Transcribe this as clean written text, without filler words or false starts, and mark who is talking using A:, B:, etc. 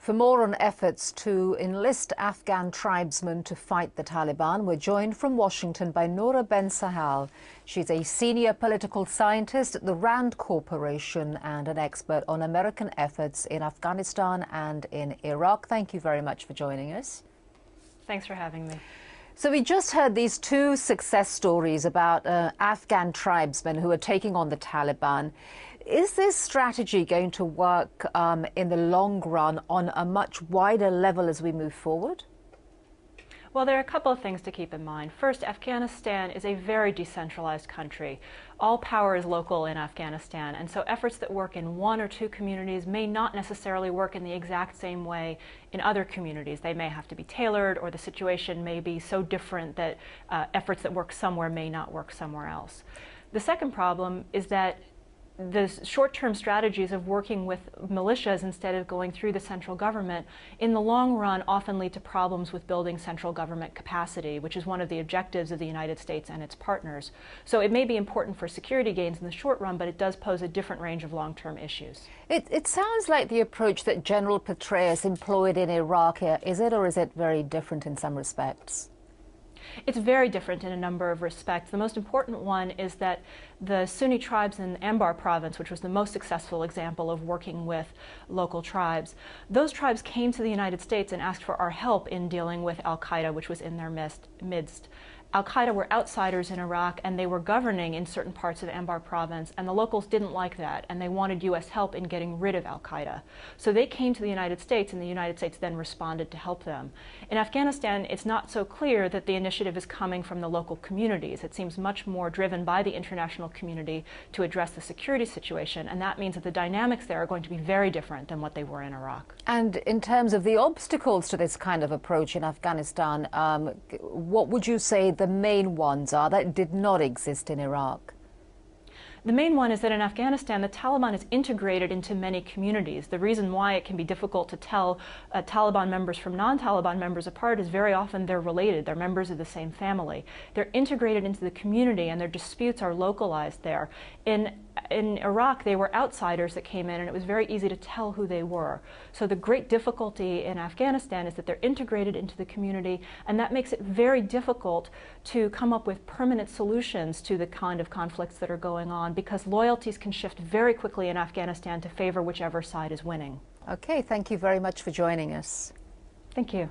A: For more on efforts to enlist Afghan tribesmen to fight the Taliban, we're joined from Washington by Noura Ben Sahal. She's a senior political scientist at the RAND Corporation and an expert on American efforts in Afghanistan and in Iraq. Thank you very much for joining us.
B: Thanks for having me.
A: So we just heard these two success stories about Afghan tribesmen who are taking on the Taliban. Is this strategy going to work in the long run on a much wider level as we move forward?
B: Well, there are a couple of things to keep in mind. First, Afghanistan is a very decentralized country. All power is local in Afghanistan, and so efforts that work in one or two communities may not necessarily work in the exact same way in other communities. They may have to be tailored, or the situation may be so different that efforts that work somewhere may not work somewhere else. The second problem is that the short-term strategies of working with militias instead of going through the central government, in the long run, often lead to problems with building central government capacity, which is one of the objectives of the United States and its partners. So it may be important for security gains in the short run, but it does pose a different range of long-term issues.
A: It sounds like the approach that General Petraeus employed in Iraq here. Is it, or is it very different in some respects?
B: It's very different in a number of respects. The most important one is that the Sunni tribes in Anbar province, which was the most successful example of working with local tribes, those tribes came to the United States and asked for our help in dealing with al-Qaeda, which was in their midst. Al-Qaeda were outsiders in Iraq, and they were governing in certain parts of Anbar province, and the locals didn't like that, and they wanted U.S. help in getting rid of Al-Qaeda. So they came to the United States, and the United States then responded to help them. In Afghanistan, it's not so clear that the initiative is coming from the local communities. It seems much more driven by the international community to address the security situation, and that means that the dynamics there are going to be very different than what they were in Iraq.
A: And in terms of the obstacles to this kind of approach in Afghanistan, what would you say the main ones are that did not exist in Iraq?
B: The main one is that in Afghanistan, the Taliban is integrated into many communities. The reason why it can be difficult to tell Taliban members from non-Taliban members apart is very often they're related. They're members of the same family. They're integrated into the community, and their disputes are localized there. In Iraq, they were outsiders that came in, and it was very easy to tell who they were. So the great difficulty in Afghanistan is that they're integrated into the community, and that makes it very difficult to come up with permanent solutions to the kind of conflicts that are going on, because loyalties can shift very quickly in Afghanistan to favor whichever side is winning.
A: Okay, thank you very much for joining us.
B: Thank you.